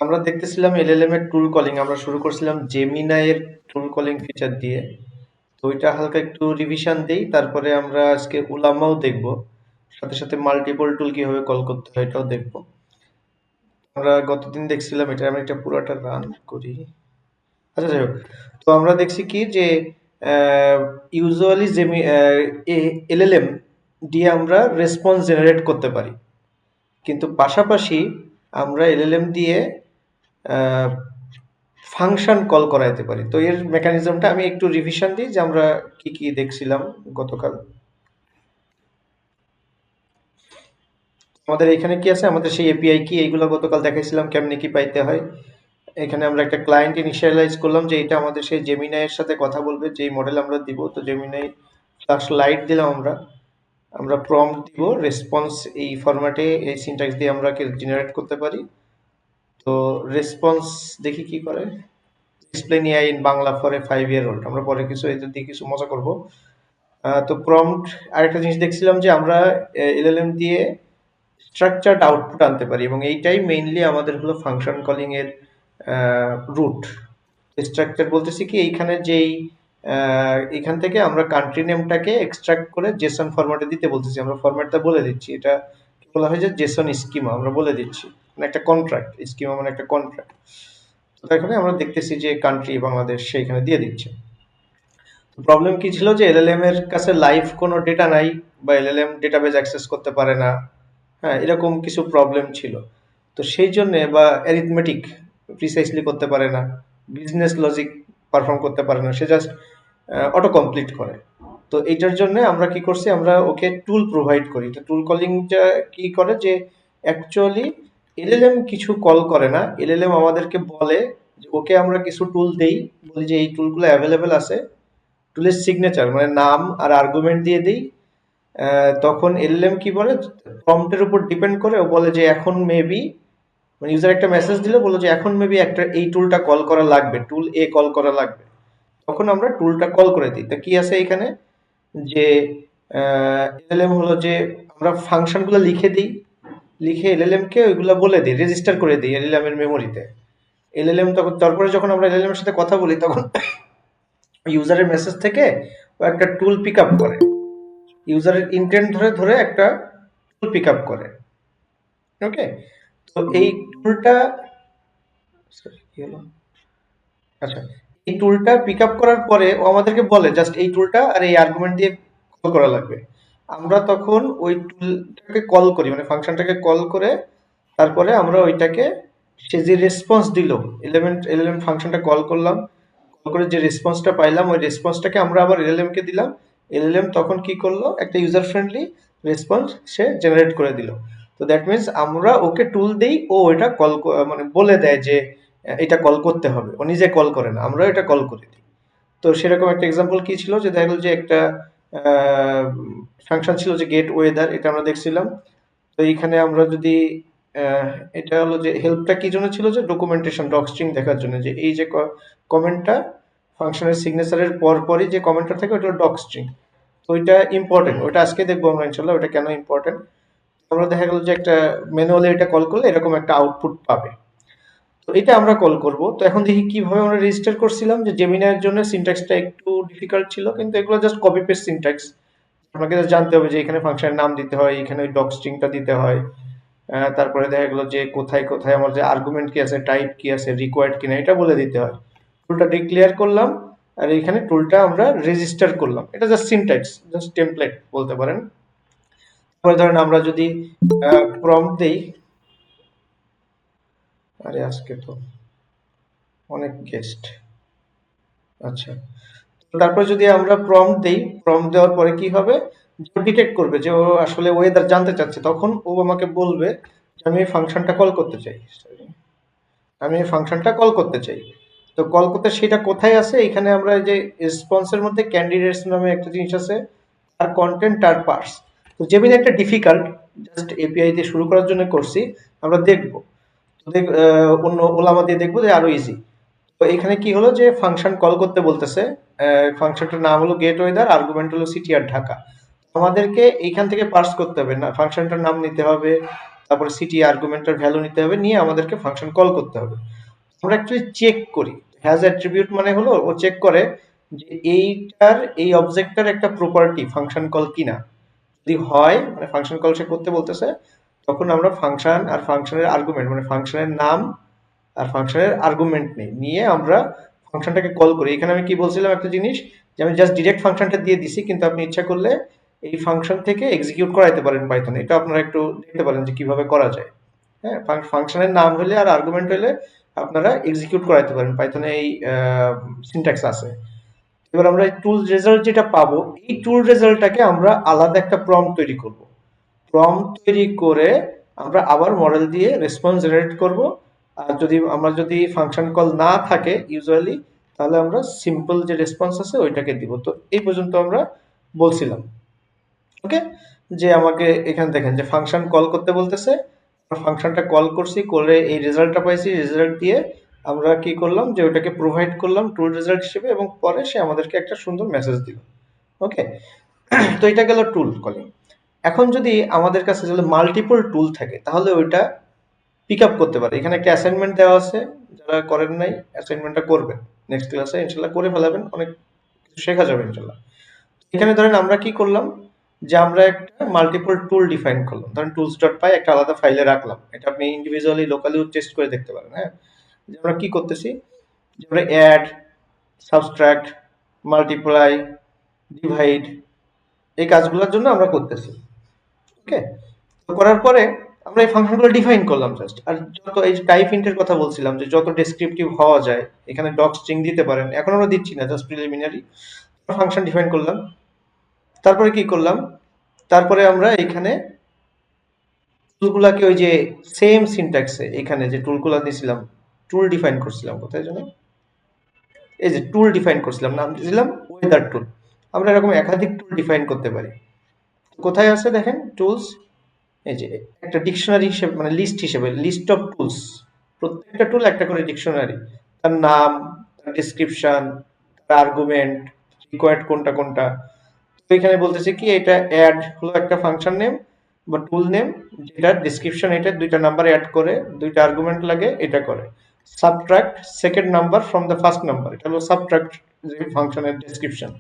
আমরা দেখতেছিলাম এলএলএম এর টুল কলিং, আমরা শুরু করছিলাম জেমিনাই এর টুল কলিং ফিচার দিয়ে। তো ওইটা হালকা একটু রিভিশন দেই, তারপরে আমরা আজকে উলামাও দেখব, সাথে সাথে মাল্টিপল টুল কিভাবে কল করতে হয় এটাও দেখব। আমরা গতদিন দেখছিলাম এটা, আমি এটা পুরোটা রান করি। আচ্ছা যাই হোক, তো আমরা দেখছি কি যে ইউজুয়ালি জেমি এলএলএম দিয়ে আমরা রেসপন্স জেনারেট করতে পারি, কিন্তু পাশাপাশি আমরা এলএলএম দিয়ে ফাংশন কল করাইতে পারি। তো এর মেকানিজমটা আমি একটু রিভিশন দিই যে আমরা কি কি দেখছিলাম গতকাল। আমাদের এখানে কি আছে, আমাদের সেই এপিআই কি, এইগুলো গতকাল দেখাইছিলাম কেমনে কি পাইতে হয়। এখানে আমরা একটা ক্লায়েন্ট ইনিশিয়ালাইজ করলাম যে এটা আমাদের সেই জেমিনাই এর সাথে কথা বলবে, যেই মডেল আমরা দিব। তো জেমিনাই ফ্ল্যাশ লাইট দিলাম, আমরা আমরা প্রম্পট দিব, রেসপন্স এই ফরম্যাটে এই সিনট্যাক্স দিয়ে আমরা জেনারেট করতে পারি। তো রেসপন্স দেখি কি করে। Explain AI in Bangla for a 5 year old, আমরা পরে কিছু এদের দিয়ে কিছু মজা করব। তো প্রম্পট, আরেকটা জিনিস দেখছিলাম যে আমরা এলএলএম দিয়ে স্ট্রাকচারড আউটপুট আনতে পারি, এবং এইটাই মেইনলি আমাদের হলো ফাংশন কলিং এর রুট। স্ট্রাকচার বলতেছি কি, এইখানে যেই এখান থেকে আমরা কান্ট্রি নেমটাকে এক্সট্রাক্ট করে জেসন ফরম্যাটে দিতে বলতেছি, আমরা ফরম্যাটটা বলে দিচ্ছি। এটা বলা হয় যে জেসন স্কিমা, আমরা বলে দিচ্ছি, মানে একটা কন্ট্রাক্ট, স্কিমা মানে একটা কন্ট্রাক্ট। তো এখানে আমরা দেখতেছি যে কান্ট্রি বাংলাদেশ সেইখানে দিয়ে দিচ্ছে। প্রবলেম কি ছিল যে এলএলএম এর কাছে লাইভ কোনো ডেটা নাই, বা এলএলএম ডেটাবেজ অ্যাক্সেস করতে পারে না। হ্যাঁ, এরকম কিছু প্রবলেম ছিল। তো সেই জন্যে, বা অ্যারিথমেটিক প্রিসাইসলি করতে পারে না, বিজনেস লজিক পারফর্ম করতে পারে না, সে জাস্ট অটো কমপ্লিট করে। তো এইটার জন্য আমরা কি করছি, আমরা ওকে টুল প্রোভাইড করি। তো টুল কলিংটা কি করে যে অ্যাকচুয়ালি এলএলএম কিছু কল করে না, এলএলএম আমাদেরকে বলে যে ওকে আমরা কিছু টুল দেই, বলি যে এই টুলগুলো অ্যাভেলেবেল আছে, টুলের সিগনেচার মানে নাম আর আর্গুমেন্ট দিয়ে দিই। তখন এলএলএম কি বলে, প্রম্পটের উপর ডিপেন্ড করে ও বলে যে এখন মেবি, মানে ইউজার একটা মেসেজ দিলে বলে যে এখন মেবি একটা এই টুলটা কল করা লাগবে, টুল এ কল করা লাগবে। তখন আমরা টুলটা কল করে দিই। তা কি আছে এখানে, যে এলএলএম হলো যে আমরা ফাংশনগুলো লিখে দিই, লিখে এলএলএম কে ওইগুলা বলে দিই, রেজিস্টার করে দিই এলএলএম এর মেমোরিতে। এলএলএম তখন, তারপরে যখন আমরা এলএলএম এর সাথে কথা বলি, তখন ইউজারের মেসেজ থেকে ও একটা টুল পিক আপ করে, ইউজারের ইন্টেন্ট ধরে ধরে একটা টুল পিক আপ করে। ওকে, তো এই টুলটা, sorry, কি হলো, আচ্ছা, এই টুলটা পিক আপ করার পরে ও আমাদেরকে বলে জাস্ট এই টুলটা আর এই আর্গুমেন্ট দিয়ে কল করা লাগবে। আমরা তখন ওই টুলটাকে কল করি, মানে ফাংশনটাকে কল করে তারপরে আমরা ওইটাকে, সে যে রেসপন্স দিল, এলিমেন্ট ফাংশনটা কল করলাম, কল করে যে রেসপন্সটা পাইলাম ওই রেসপন্সটাকে আমরা আবার এলএলএম কে দিলাম। এলএলএম তখন কি করলো, একটা ইউজার ফ্রেন্ডলি রেসপন্স সে জেনারেট করে দিল। তো দ্যাট মিনস আমরা ওকে টুল দেই, ও এটা কল, মানে বলে দেয় যে এটা কল করতে হবে, ও নিজে কল করে না, আমরা এটা কল করে দিই। তো সেরকম একটা এক্সাম্পল কি ছিল, যে দেখা গেল যে একটা ফাংশন ছিল যে গেট ওয়েদার, এটা আমরা দেখছিলাম। তো এইখানে আমরা যদি আহ, এটা হলো যে হেল্পটা কি জন্য ছিল, যে ডকুমেন্টেশন ডক স্ট্রিং দেখার জন্য, যে এই যে কমেন্টটা ফাংশনের সিগনেচারের পর পরই যে কমেন্টটা থাকে ওটা ডক স্ট্রিং। তো ওইটা ইম্পর্টেন্ট, ওটা আজকে দেখবো আমরা ইনশাল্লাহ ওটা কেন ইম্পর্টেন্ট। আমরা দেখা গেল যে একটা ম্যানুয়ালি এটা কল করলে এরকম একটা আউটপুট পাবে। তো এটা আমরা কল করব। তো এখন দেখি কিভাবে আমরা রেজিস্টার করছিলাম, যে জেমিনাইয়ের জন্য সিনট্যাক্সটা একটু ডিফিকাল্ট ছিল, কিন্তু এগুলো জাস্ট কপি পেস্ট সিনট্যাক্স। আপনাকে জাস্ট জানতে হবে যে এখানে ফাংশনের নাম দিতে হয়, এখানে ওই ডক স্ট্রিংটা দিতে হয়। তারপরে দেখা গেল যে কোথায় কোথায় আমার যে আর্গুমেন্ট কি আছে, টাইপ কি আছে, রিকোয়ার্ড কিনা, এটা বলে দিতে হয়। টুলটা ডিক্লেয়ার করলাম, আর এখানে টুলটা আমরা রেজিস্টার করলাম। এটা জাস্ট সিনট্যাক্স, জাস্ট টেমপ্লেট বলতে পারেন। তারপরে ধরেন আমরা যদি প্রম্পট দেই, আরে আজকে তো অনেক গেস্ট, আচ্ছা, তারপর যদি আমরা প্রম্পট দেই, প্রম্পট দেওয়ার পরে কি হবে, ও ডিটেক্ট করবে যে ও আসলে ওয়েদার জানতে চাচ্ছে, তখন ও আমাকে বলবে যে আমি এই ফাংশনটা কল করতে চাই। Sorry, আমি এই ফাংশনটা কল করতে চাই। তো কল করতে সেটা কোথায় আছে, এখানে আমরা এই যে রেসপন্সের মধ্যে ক্যান্ডিডেটস নামে একটা জিনিস আছে, তার কন্টেন্ট তার পার্স। তো যেমনি একটা ডিফিকাল্ট, জাস্ট এপিআই দিয়ে শুরু করার জন্য করছি, আমরা দেখবো। তো অন্য ওলামা দিয়ে দেখবো যে আরো ইজি। তো এখানে কি হলো, যে ফাংশন কল করতে বলতেছে, ফাংশনটার নাম হলো গেট ওয়েদার, আর্গুমেন্ট হলো সিটি আর ঢাকা। আমাদেরকে এইখান থেকে পার্স করতে হবে না, ফাংশনটার নাম নিতে হবে, তারপরে সিটি আর্গুমেন্টের ভ্যালু নিতে হবে, নিয়ে আমাদেরকে ফাংশন কল করতে হবে। আমরা অ্যাকচুয়ালি চেক করি, হ্যাজ অ্যাট্রিবিউট মানে হলো ও চেক করে যে এইটার এই অবজেক্টটার একটা প্রপার্টি ফাংশন কল কিনা। যদি হয় মানে ফাংশন কল সে করতে বলতেছে, তখন আমরা ফাংশন আর ফাংশনের আর্গুমেন্ট মানে ফাংশনের নাম আর ফাংশনের আর্গুমেন্ট নেই, নিয়ে আমরা ফাংশনটাকে কল করি। এখানে আমি কি বলছিলাম একটা জিনিস, যে আমি জাস্ট ডিরেক্ট ফাংশনটা দিয়ে দিছি, কিন্তু আপনি ইচ্ছা করলে এই ফাংশন থেকে এক্সিকিউট করাইতে পারেন পাইথনে। এটা আপনারা একটু দেখতে পারেন যে কিভাবে করা যায়। হ্যাঁ, ফাংশনের নাম হলে আর আর্গুমেন্ট হলে আপনারা এক্সিকিউট করাইতে পারেন, পাইথনে এই সিনট্যাক্স আছে। এবার আমরা এই টুল রেজাল্ট যেটা পাবো, এই টুল রেজাল্টটাকে আমরা আলাদা একটা প্রম্পট তৈরি করব। প্রম্পট তৈরি করে আমরা আবার মডেল দিয়ে রেসপন্স জেনারেট করব। আর যদি ফাংশন কল না থাকে ইউজুয়ালি, তাহলে আমরা সিম্পল যে রেসপন্স আছে ওইটাকে দিব। তো এই পর্যন্ত আমরা বলছিলাম। ওকে, যে আমাকে এখানে দেখেন যে ফাংশন কল করতে বলতেছে, ফাংশনটা কল করছি, করে এই রেজাল্টটা পাইছি, রেজাল্ট দিয়ে আমরা কি করলাম যে ওটাকে প্রোভাইড করলাম টুল রেজাল্ট হিসেবে, এবং পরে সে আমাদেরকে একটা সুন্দর মেসেজ দিল। ওকে, তো এটা গেল টুল কলিং। এখন যদি আমাদের কাছে যদি মাল্টিপল টুল থাকে, তাহলে ওইটা পিক আপ করতে পারে। এখানে একটা অ্যাসাইনমেন্ট দেওয়া আছে, যারা করেন নাই অ্যাসাইনমেন্টটা করবেন, নেক্সট ক্লাসে ইনশাল্লাহ করে ফেলাবেন, অনেক কিছু শেখা যাবে ইনশাল্লাহ। এখানে ধরেন আমরা কি করলাম, যে আমরা একটা মাল্টিপল টুল ডিফাইন করলাম, ধরেন টুলস ডট পাই একটা আলাদা ফাইলে রাখলাম। এটা আপনি ইন্ডিভিজুয়ালি লোকালিও টেস্ট করে দেখতে পারেন। হ্যাঁ, যে আমরা কি করতেছি, যে আমরা অ্যাড, সাবস্ট্রাক্ট, মাল্টিপ্লাই, ডিভাইড এই কাজগুলোর জন্য আমরা করতেছি। ওকে, তো করার পরে আমরা এই ফাংশনগুলো ডিফাইন করলাম জাস্ট। আর যত এই টাইপ ইন্টের কথা বলছিলাম, যে যত ডেসক্রিপটিভ হওয়া যায়, এখানে ডক স্ট্রিং দিতে পারেন, এখন আমরা দিচ্ছি না, জাস্ট প্রিলিমিনারি ফাংশন ডিফাইন করলাম। তারপরে কি করলাম, তারপরে আমরা এখানে টুলগুলাকে ওই যে সেম সিনট্যাক্সে এখানে যে টুলগুলা দিয়েছিলাম, টুল ডিফাইন করছিলাম কোথায় যেন, এই যে টুল ডিফাইন করছিলাম, নাম দিয়েছিলাম ওয়েদার টুল। আমরা এরকম একাধিক টুল ডিফাইন করতে পারি। কোথায় আছে দেখেন টুলস, এই যে একটা ডিকশনারি হিসেবে মানে লিস্ট হিসেবে, লিস্ট অফ টুলস, প্রত্যেকটা টুল একটা করে ডিকশনারি, তার নাম, তার ডেসক্রিপশন, তার আর্গুমেন্ট, রিকোয়ার্ড কোনটা কোনটা। তো এখানে বলতেছে কি, এটা অ্যাড হলো একটা ফাংশন নেম বা টুল নেম, যেটা ডেসক্রিপশন এটা দুইটা নাম্বার অ্যাড করে, দুইটা আর্গুমেন্ট লাগে, এটা করে। Subtract second number from the first number, এটা হলো সাবট্রাক্ট যে ফাংশনের ডেসক্রিপশন।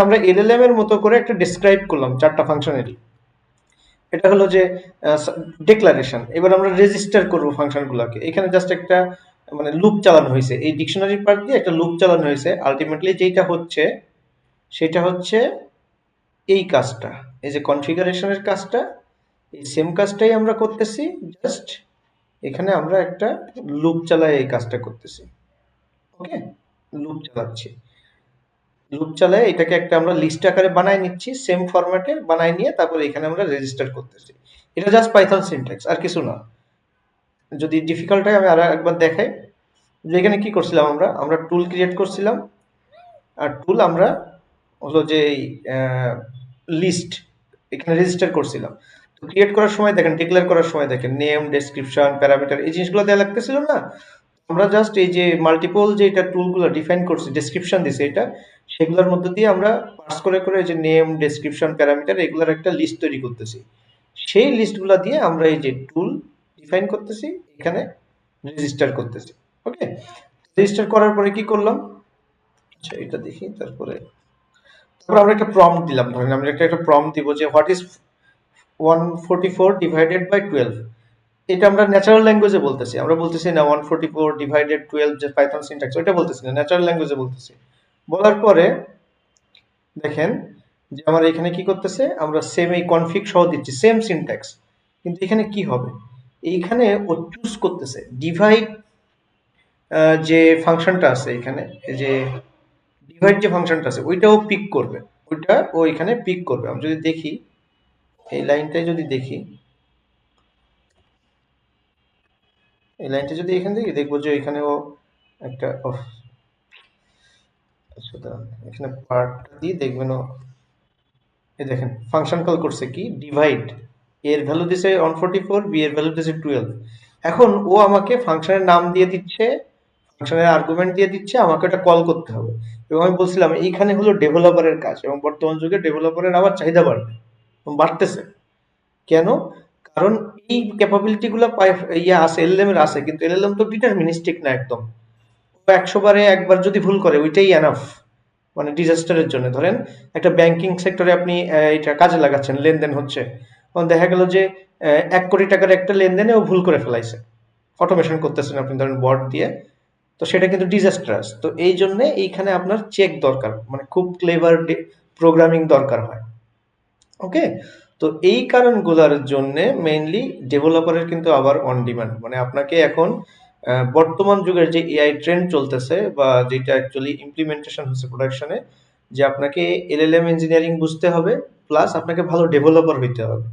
আমরা এলএলএম এর মতো করে একটা ডেসক্রাইব করলাম চারটা ফাংশনেরই। এটা হলো যে ডিক্লারেশন। এবার আমরা রেজিস্টার করব ফাংশনগুলোকে। এখানে জাস্ট একটা মানে লুপ চালানো হয়েছে, এই ডিকশনারি পার্ট দিয়ে একটা লুপ চালানো হয়েছে। আলটিমেটলি যেটা হচ্ছে সেটা হচ্ছে এই কাজটা, এই যে কনফিগারেশনের কাজটা, এই সেম কাজটাই আমরা করতেছি, জাস্ট এখানে আমরা একটা লুপ চালাই এই কাজটা করতেছি। ওকে, লুপ চালাচ্ছি, লুপ চালায় এটাকে একটা আমরা লিস্ট আকারে বানায় নিচ্ছি, সেম ফরম্যাটে বানায় নিয়ে তারপরে এখানে আমরা রেজিস্টার করতেছি। এটা জাস্ট পাইথন সিনট্যাক্স, আর কিছু না। যদি ডিফিকাল্ট হয় আমি আর একবার দেখাই, যে এখানে কি করছিলাম, আমরা টুল ক্রিয়েট করছিলাম, আর টুল আমরা হলো যে লিস্ট এখানে রেজিস্টার করছিলাম। তো ক্রিয়েট করার সময় দেখেন, ডিক্লেয়ার করার সময় দেখেন নেম, ডেসক্রিপশন, প্যারামিটার, এই জিনিসগুলো দেওয়া লাগতেছিল না। আমরা জাস্ট এই যে মাল্টিপল যে এটা টুলগুলো ডিফাইন করছি, ডেসক্রিপশন দিছে এটা, সেগুলোর মধ্যে দিয়ে আমরা পাস করে করে যে নেম, ডেসক্রিপশন, প্যারামিটার এগুলোর একটা লিস্ট তৈরি করতেছি। সেই লিস্টগুলো দিয়ে আমরা এই যে টুল ডিফাইন করতেছি, এখানে রেজিস্টার করতেছি। ওকে, রেজিস্টার করার পরে কি করলাম, আচ্ছা এটা দেখি, তারপরে আমরা একটা প্রম্পট দিলাম। ধরেন আমরা একটা প্রম্পট দিব যে হোয়াট ইজ 144 ডিভাইডেড বাই 12। এটা আমরা ন্যাচারাল ল্যাঙ্গুয়েজে বলতেছি, আমরা বলতেছি না 144 ডিভাইডেড 12 যে পাইথন সিনট্যাক্স, ওইটা বলতেছি না, ন্যাচারাল ল্যাঙ্গুয়েজে বলতেছি। বলার পরে দেখেন যে আমার এখানে কি করতেছে, আমরা সেম এই কনফিগ সহ দিচ্ছি, সেম সিনট্যাক্স, কিন্তু এখানে কি হবে, এইখানে ও চুজ করতেছে ডিভাইড যে ফাংশনটা আছে এখানে, এই যে ডিভাইড যে ফাংশনটা আছে ওইটাও পিক করবে, ওইটা ও এখানে পিক করবে। আমি যদি দেখি এই লাইনটাই যদি দেখি, এই লাইনটা যদি এখান থেকে দেখবো যে এখানেও একটা আচ্ছা দাঁড়ান, এখানে পার্টটা দিয়ে দেখবেন ও, এই দেখেন ফাংশন কল করছে কি ডিভাইড, এর ভ্যালু দিছে 144, বি এর ভ্যালু দিছে 12। এখন ও আমাকে ফাংশনের নাম দিয়ে দিচ্ছে, ফাংশনের আর্গুমেন্ট দিয়ে দিচ্ছে, আমাকে ওটা কল করতে হবে। এবং আমি বলছিলাম এইখানে হলো ডেভেলপারের কাজ, এবং বর্তমান যুগে ডেভেলপারের আবার চাহিদা বাড়বে, বাড়তেছে। কেন? কারণ এই ক্যাপাবিলিটি গুলো ইয়ে আছে, এলএলএম এর আছে, কিন্তু এলএলএম তো ডিটারমিনিস্টিক না একদম। 100 বারে একবার যদি ভুল করে ওইটাই এনাফ, মানে ডিজাস্টারের জন্য। ধরেন একটা ব্যাংকিং সেক্টরে আপনি এটা কাজে লাগাচ্ছেন, লেনদেন হচ্ছে, তখন দেখা গেল যে 1 কোটি টাকার একটা লেনদেনে ও ভুল করে ফেলাইছে, অটোমেশন করতেছেন আপনি ধরেন বট দিয়ে, তো সেটা কিন্তু ডিজাস্ট্রাস। তো এই জন্য এইখানে আপনার চেক দরকার, মানে খুব ক্লেভার প্রোগ্রামিং দরকার হয়। ওকে, তো এই কারণগুলোর জন্য মেইনলি ডেভেলপারের কিন্তু আবার অন ডিমান্ড, মানে আপনাকে এখন বর্তমান যুগের যে এআই ট্রেন্ড চলতেছে বা যেটা অ্যাকচুয়ালি ইমপ্লিমেন্টেশন হচ্ছে প্রোডাকশনে, যে আপনাকে এলএলএম ইঞ্জিনিয়ারিং বুঝতে হবে, প্লাস আপনাকে ভালো ডেভেলপার হইতে হবে,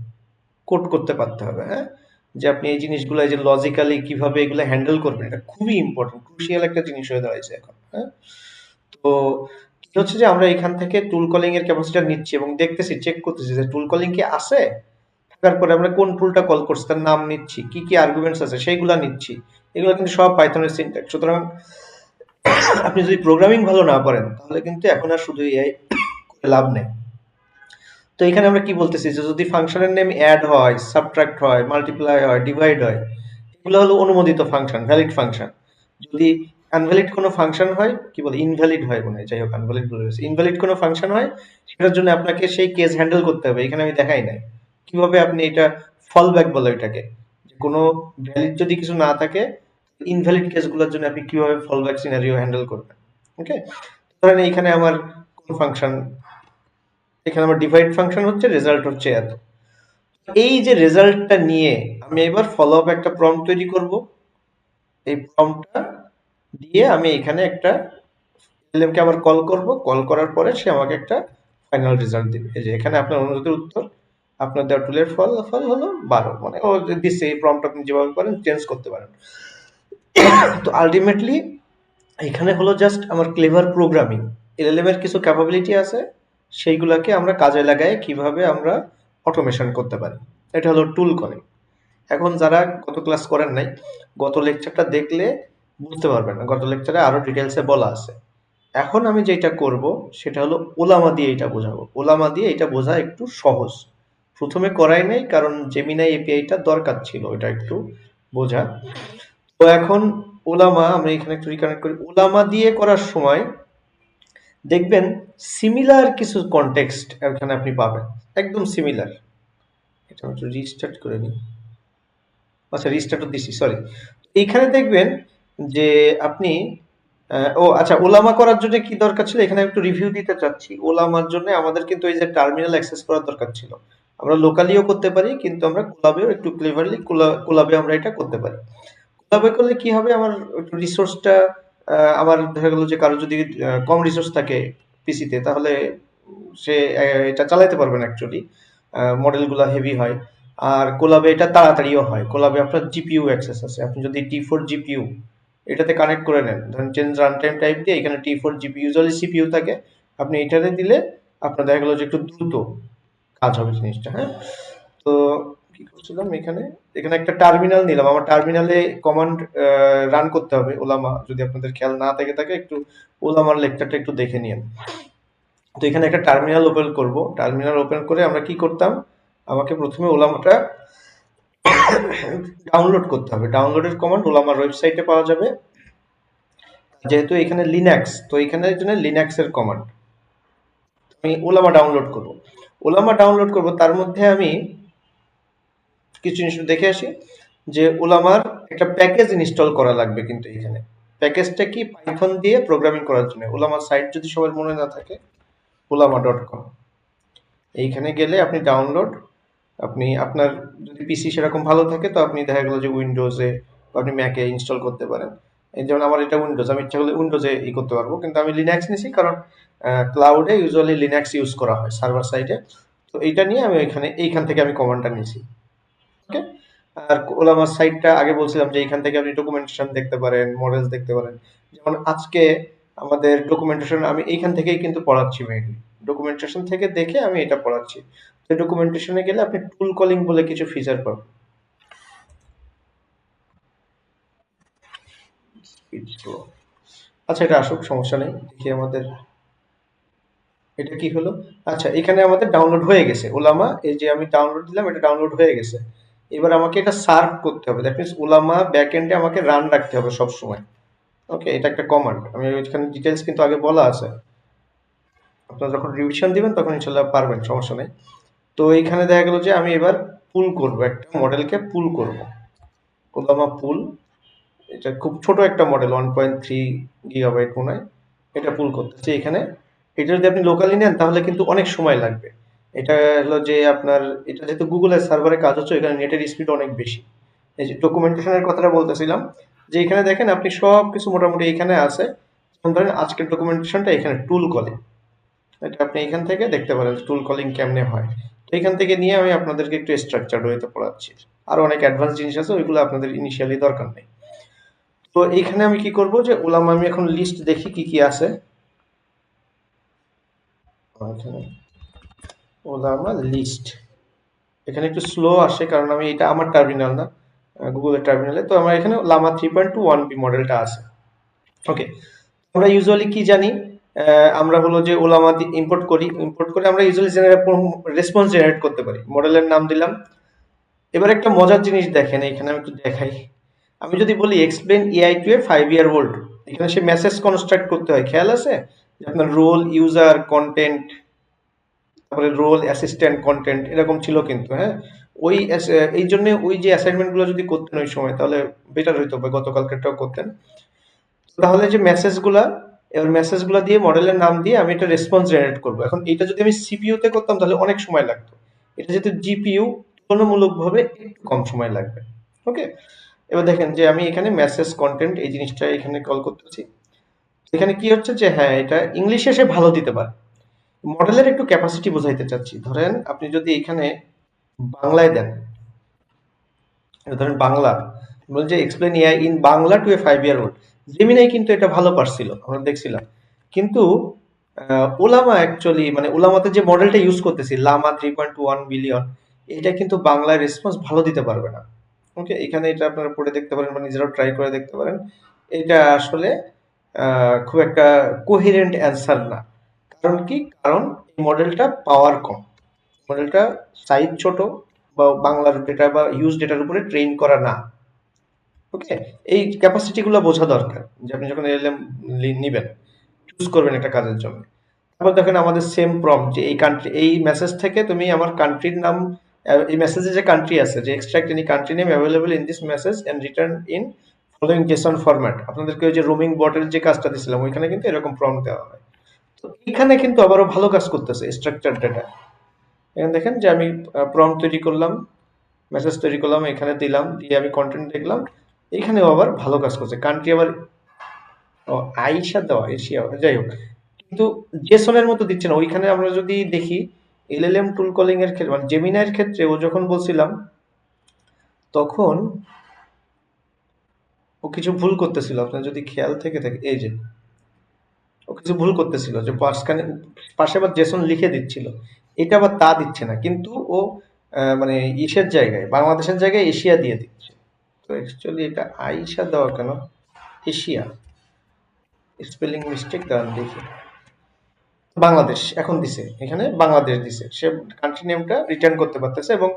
কোড করতে পারতে হবে। হ্যাঁ, যে আপনি এই জিনিসগুলো যে লজিক্যালি কিভাবে এগুলো হ্যান্ডেল করবেন, এটা খুবই ইম্পর্টেন্ট, ক্রুশিয়াল একটা জিনিস হয়ে দাঁড়াইছে এখন। হ্যাঁ, তো কি হচ্ছে যে আমরা এখান থেকে টুল কলিং এর ক্যাপাসিটি নিচ্ছি এবং দেখতেছি, চেক করতেছি যে টুল কলিং কি আছে, তারপরে আমরা কোন টুলটা কল করছি তার নাম নিচ্ছি, কি কি আর্গুমেন্টস আছে সেইগুলা নিচ্ছি। এগুলো কিন্তু সব পাইথনের সিনট্যাক্স। সুতরাং আপনি যদি প্রোগ্রামিং ভালো না পারেন তাহলে কিন্তু এখন আর শুধু এআই করে লাভ নেই। তো এখানে আমরা কি বলতেছি যে যদি ফাংশনের নেম অ্যাড হয়, সাবট্রাক্ট হয়, মাল্টিপ্লাই হয়, ডিভাইড হয়, এগুলো হলো অনুমোদিত ফাংশন, ভ্যালিড ফাংশন। যদি আনভ্যালিড কোনো ফাংশন হয়, কি বলে ইনভ্যালিড হয় মনে হয়, যাই হোক আনভ্যালিড বলে গেছে, ইনভ্যালিড কোনো ফাংশন হয়, সেটার জন্য আপনাকে সেই কেস হ্যান্ডেল করতে হবে। এখানে আমি দেখাই নাই কিভাবে আপনি এটা ফল ব্যাক বলে এটাকে, যে কোনো ভ্যালিড যদি কিছু না থাকে, ইনভ্যালিড কেসগুলোর জন্য আপনি কিভাবে ফল ব্যাক সিনারিও হ্যান্ডেল করবেন। ওকে, ধরেন এইখানে আমার কোন ফাংশন, এখানে আমার ডিভাইড ফাংশন হচ্ছে, রেজাল্ট হচ্ছে এত। এই যে রেজাল্টটা নিয়ে আমি এবার ফলো আপ একটা প্রম্পট তৈরি করব। এই প্রম্পটটা দিয়ে আমি এখানে একটা এলএম কে আবার কল করব, কল করার পরে সে আমাকে একটা ফাইনাল রেজাল্ট দিবে। এই যে এখানে আপনার অনুরোধের উত্তর, আপনার দেওয়া টুলের ফল হলো 12, মানে ও দিচ্ছে। এই প্রম্পট আপনি যেভাবে পারেন চেঞ্জ করতে পারেন। তো আলটিমেটলি এখানে হলো জাস্ট আমার ক্লেভার প্রোগ্রামিং, এলএলএম এর কিছু ক্যাপাবিলিটি আছে, সেইগুলাকে আমরা কাজে লাগাই কিভাবে আমরা অটোমেশন করতে পারি। এটা হলো টুল কলিং। এখন যারা গত ক্লাস করেন নাই, গত লেকচারটা দেখলে বুঝতে পারবেন না, গত লেকচারে আরো ডিটেলসে বলা আছে। এখন আমি যেটা করব সেটা হলো ওলামা দিয়ে এটা বোঝাবো। ওলামা দিয়ে এটা বোঝা একটু সহজ, প্রথমে করাই নাই কারণ জেমিনাই এপিআইটা দরকার ছিল এটা একটু বোঝা। তো এখন ওলামা আমরা এখানে একটু রিকানেক্ট করি। ওলামা দিয়ে করার সময় দেখবেন সিমিলার কিছু কনটেক্সট এখানে আপনি পাবেন, একদম সিমিলার। এটা আমি একটু রিস্টার্ট করে নিই। আচ্ছা, রিস্টার্টও দিছি, সরি। এইখানে দেখবেন যে আপনি ও আচ্ছা, ওলামা করার জন্য কি দরকার ছিল এখানে একটু রিভিউ দিতে চাচ্ছি। ওলামার জন্য আমাদের কিন্তু এই যে টার্মিনাল অ্যাক্সেস করার দরকার ছিল। আমরা লোকালিও করতে পারি, কিন্তু আমরা কোলাবেও একটু ক্লেভারলি কোলাবে আমরা এটা করতে পারি। কোলাবে করলে কি হবে, আমার একটু রিসোর্সটা আমার দেখা গেল যে কারো যদি কম রিসোর্স থাকে পিসিতে, তাহলে সে এটা চালাতে পারবে না অ্যাকচুয়ালি, মডেলগুলো হেভি হয়। আর কোলাবে এটা তাড়াতাড়িও হয়, কোলাবে আপনার জিপিইউ অ্যাক্সেস আছে। আপনি যদি টি4 জিপিইউ এটাতে কানেক্ট করে নেন, ধরেন চেঞ্জ রান টাইম টাইপ দিয়ে এখানে টি4 জিপিইউ, ইউজুয়ালি সিপিইউ থাকে, আপনি এটাতে দিলে আপনার দেখা গেল যে একটু দ্রুত কাজ হবে জিনিসটা। হ্যাঁ, তো কি করছিলাম এখানে, এখানে একটা টার্মিনাল নিলাম, আমার টার্মিনালে কমান্ড রান করতে হবে ওলামা, যদি আপনাদের খেয়াল না থেকে থাকে একটু ওলামার লেকচারটা একটু দেখে নিন। তো এখানে একটা টার্মিনাল ওপেন করব, টার্মিনাল ওপেন করে আমরা কি করতাম, আমাকে প্রথমে ওলামাটা ডাউনলোড করতে হবে। ডাউনলোডের কমান্ড ওলামার ওয়েবসাইটে পাওয়া যাবে। যেহেতু এখানে লিনাক্স, তো এখানে জন্য লিনাক্সের কমান্ড আমি ওলামা ডাউনলোড করব। ওলামা ডাউনলোড করব, তার মধ্যে আমি কিছু জিনিস দেখে আসি যে ওলামার একটা প্যাকেজ ইনস্টল করা লাগবে। কিন্তু এখানে প্যাকেজটা কি, পাইথন দিয়ে প্রোগ্রামিং করার জন্য। ওলামার সাইট যদি সবার মনে না থাকে, ওলামা.com, এইখানে গেলে আপনি ডাউনলোড, আপনি আপনার যদি পিসি সেরকম ভালো থাকে তো আপনি দেখা গেল যে উইন্ডোজে বা আপনি ম্যাকে ইনস্টল করতে পারেন। এই যেমন আমার এটা উইন্ডোজ, আমি ইচ্ছা করলে উইন্ডোজে করতে পারবো, কিন্তু আমি লিনাক্স নিছি কারণ ক্লাউডে ইউজুয়ালি লিনাক্স ইউজ করা হয় সার্ভার সাইডে। তো এইটা নিয়ে আমি এইখান থেকে আমি কমান্ডটা নিছি। ওকে, আর ওলামার সাইটটা আগে বলছিলাম যে এইখান থেকে আপনি ডকুমেন্টেশন দেখতে পারেন, মডেলস দেখতে পারেন। যেমন আজকে আমাদের ডকুমেন্টেশন আমি এইখান থেকেই কিন্তু পড়াচ্ছি, মেইনলি ডকুমেন্টেশন থেকে দেখে আমি এটা পড়াচ্ছি। তো ডকুমেন্টেশনে গেলে আপনি টুল কলিং বলে কিছু ফিচার পাবেন। আচ্ছা, এটা আসুক, সমস্যা নেই, দেখি আমাদের এটা কি হলো। আচ্ছা, এখানে আমাদের ডাউনলোড হয়ে গেছে ওলামা, এই যে আমি ডাউনলোড দিলাম, এটা ডাউনলোড হয়ে গেছে। এবার আমাকে এটা সার্ভ করতে হবে, দ্যাট মিনস ওলামা ব্যাকএন্ডে আমাকে রান রাখতে হবে সব সময়। ওকে, এটা একটা কমান্ড, আমি ওইখানে ডিটেলস কিন্তু আগে বলা আছে, আপনারা যখন রিভিশন দিবেন তখন ইনশাল্লাহ পারবেন, সমস্যা নেই। তো এইখানে দেখা গেল যে আমি এবার পুল করব, একটা মডেলকে পুল করব, ওলামা পুল। এটা খুব ছোট একটা মডেল, 1.3 GB মনে হয়। এটা পুল করতেছি এখানে। এটা যদি আপনি লোকালি নেন তাহলে কিন্তু অনেক সময় লাগবে। এটা হলো যে আপনার, এটা যেহেতু গুগলের সার্ভারে কাজ হচ্ছে, এখানে নেটের স্পিড অনেক বেশি। এই যে ডকুমেন্টেশনের কথাটা বলতেছিলাম, যে এখানে দেখেন আপনি সব কিছু মোটামুটি এখানে আছে। যেমন ধরেন আজকের ডকুমেন্টেশনটা এখানে টুল কলিং, এটা আপনি এখান থেকে দেখতে পারেন টুল কলিং কেমনে হয়। তো এখান থেকে নিয়ে আমি আপনাদেরকে একটু স্ট্রাকচার ওয়েতে পড়াচ্ছি। আরো অনেক অ্যাডভান্স জিনিস আছে, ওইগুলো আপনাদের ইনিশিয়ালি দরকার নেই। তো এইখানে আমি কি করব, যে ওলামা আমি এখন লিস্ট দেখি কি কি আছে এখানে। ওলামা লিস্ট, এখানে একটু স্লো আসে কারণ আমি, এটা আমার টার্মিনাল না, গুগলের টার্মিনালে। তো আমার এখানে লামা 3.21b মডেলটা আছে। ওকে, আমরা ইউজুয়ালি কি জানি, আমরা হলো যে ওলামা ইম্পোর্ট করি, ইম্পোর্ট করে আমরা ইউজুয়ালি রেসপন্স জেনারেট করতে পারি, মডেলের নাম দিলাম। এবার একটা মজার জিনিস দেখেন, এখানে আমি একটু দেখাই। আমি যদি বলি explain AI two a 5 year old, এখানে সে মেসেজ কনস্ট্রাক্ট করতে হয়, খেয়াল আছে যে আপনার রোল, ইউজার, কন্টেন্ট, তারপরে রোল, অ্যাসিস্ট্যান্ট, কন্টেন্ট, এরকম ছিল কিন্তু, হ্যাঁ। ওই এই জন্য ওই যে অ্যাসাইনমেন্ট গুলো যদি করতেন ওই সময় তাহলে বেটার হইতো, বা গতকালকেরটাও করতেন। তাহলে যে মেসেজগুলা, এবার মেসেজগুলা দিয়ে মডেলের নাম দিয়ে আমি একটা রেসপন্স জেনারেট করবো। এখন এটা যদি আমি সিপিইউ তে করতাম তাহলে অনেক সময় লাগতো, এটা যেহেতু জিপিইউ, তুলনামূলকভাবে একটু কম সময় লাগবে। ওকে, এবার দেখেন যে আমি এখানে মেসেজ কন্টেন্ট এই জিনিসটা এখানে কল করতেছি। এখানে কি হচ্ছে যে হ্যাঁ, এটা ইংলিশে সে ভালো দিতে পারে। মডেলের একটু ক্যাপাসিটি বোঝাইতে চাচ্ছি, ধরেন আপনি যদি এখানে বাংলায় দেন, ধরেন বাংলা, বলছে যে explain AI in Bangla to a 5 year old, Gemini কিন্তু এটা ভালো পারছিল, আমরা দেখছিলাম। কিন্তু ওলামা অ্যাকচুয়ালি, মানে ওলামাতে যে মডেলটা ইউজ করতেছি লামা 3.1 বিলিয়ন, এটা কিন্তু বাংলায় রেসপন্স ভালো দিতে পারবে না। ওকে, এখানে এটা আপনারা পড়ে দেখতে পারেন বা নিজেরাও ট্রাই করে দেখতে পারেন। এটা আসলে খুব একটা কোহেরেন্ট অ্যান্সার না। কারণ কি, কারণ এই মডেলটা পাওয়ার কম, মডেলটা সাইজ ছোট, বা বাংলার ডেটা বা ইউজ ডেটার উপরে ট্রেন করা না। ওকে, এই ক্যাপাসিটি গুলো বোঝা দরকার, যে আপনি যখন এলএম নিবেন, চুজ করবেন একটা কাজের জন্য। তারপর দেখেন আমাদের সেম প্রম্পট, যে এই কান্ট্রি, এই মেসেজ থেকে তুমি আমার কান্ট্রির নাম, এই মেসেজে যে কান্ট্রি আছে, যে extract any country name available in this message and return in following JSON format. আপনাদেরকে ওই যে রোমিং বটের যে কাজটা দিছিলাম, ওইখানে কিন্তু এরকম প্রম্পট দেওয়া হয়। তো এখানে কিন্তু আবারও ভালো কাজ করতেছে স্ট্রাকচার ডেটা। এখানে দেখেন যে আমি প্রম্পট তৈরি করলাম, মেসেজ তৈরি করলাম, এখানে দিলাম, দিয়ে আমি কন্টেন্ট দেখলাম, এখানেও আবার ভালো কাজ করছে। কান্ট্রি আবার আইসা দেওয়া, এশিয়া, যাই হোক, কিন্তু জেসনের মতো দিচ্ছে না। ওইখানে আমরা যদি দেখি এলএলএম টুল কলিং এর ক্ষেত্রে, মানে জেমিনাইয়ের ক্ষেত্রে ও যখন বলছিলাম, তখন ও কিছু ভুল করতেছিল, আপনার যদি খেয়াল থেকে থাকে, এই যে ও কিছু ভুল করতেছিল, যে মাঝখানে পাশে আবার জেসন লিখে দিচ্ছিল, এটা আবার তা দিচ্ছে না, কিন্তু ও মানে ইসের জায়গায়, বাংলাদেশের জায়গায় এশিয়া দিয়ে দিচ্ছে। তো অ্যাকচুয়ালি এটা আইসা দেওয়া কেন, এশিয়া, স্পেলিং মিস্টেক, দাঁড়ান দেখি। বাংলাদেশ এখন দিছে, এখানে বাংলাদেশ দিছে, সে কান্ট্রি নেমটা রিটার্ন করতে পারতেছে, এবং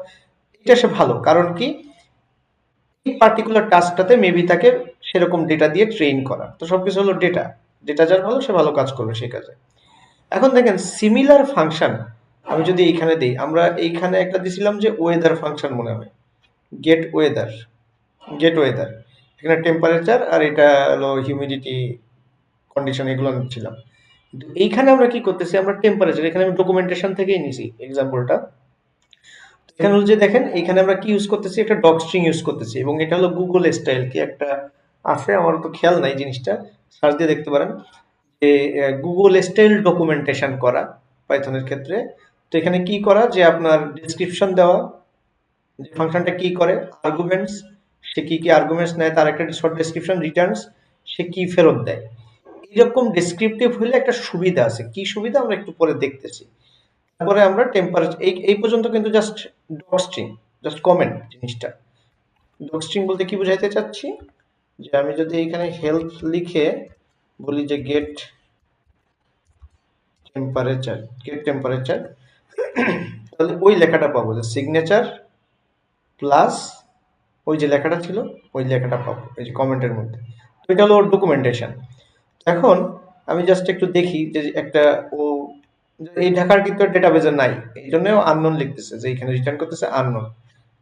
এটা সে ভালো, কারণ কি, এই পার্টিকুলার টাস্কটাতে মেবি তাকে সেরকম ডেটা দিয়ে ট্রেন করা। তো সবকিছু হলো ডেটা, ডেটা যার ভালো সে ভালো কাজ করবে সেই কাজে। এখন দেখেন সিমিলার ফাংশন আমি যদি এইখানে দিই, আমরা এইখানে একটা দিছিলাম যে ওয়েদার ফাংশন মনে হয়, গেট ওয়েদার, গেট ওয়েদার, এখানে টেম্পারেচার আর এটা হলো হিউমিডিটি কন্ডিশন, এগুলো নিচ্ছিলাম। কিন্তু এইখানে আমরা কি করতেছি, আমরা টেম্পারেচার, এখানে আমি ডকুমেন্টেশন থেকেই নিছি এক্সাম্পলটা। এখানে হলো যে দেখেন, এখানে আমরা কি ইউজ করতেছি, একটা ডক স্ট্রিং ইউজ করতেছি, এবং এটা হলো গুগল স্টাইল, কি একটা আছে আমার তো খেয়াল নাই জিনিসটা, সার্চ দিয়ে দেখতে পারেন, যে গুগল স্টাইল ডকুমেন্টেশন করা পাইথনের ক্ষেত্রে। তো এখানে কি করা, যে আপনার ডেসক্রিপশন দেওয়া, যে ফাংশনটা কি করে, আর্গুমেন্টস, সে কি কি আর্গুমেন্টস নেয়, তার একটা শর্ট ডেসক্রিপশন, রিটার্নস, সে কি ফেরত দেয়। এরকম ডেসক্রিপটিভ হলে একটা সুবিধা আছে, কি সুবিধা আমরা একটু পরে দেখতেছি। তারপরে আমরা টেম্পারেচার, এই পর্যন্ত কিন্তু just doc string, just comment জিনিসটা। ডক স্ট্রিং বলতে কি বুঝাইতে চাচ্ছি, যে আমি যদি এখানে হেল্প লিখে বলি যে গেট টেম্পারেচার, গেট টেম্পারেচার, তাহলে ওই লেখাটা পাবো, যে সিগনেচার, প্লাস ওই যে লেখাটা ছিল ওই লেখাটা পাবো এই যে কমেন্টের মধ্যে। তো এটা হলো ওর ডকুমেন্টেশন। এখন আমি জাস্ট একটু দেখি যে একটা ও এই ঢাকার কিন্তু ডেটাবেজে নাই, এই জন্য আননোন লিখতেছে যে এখানে রিটার্ন করতেছে আননোন।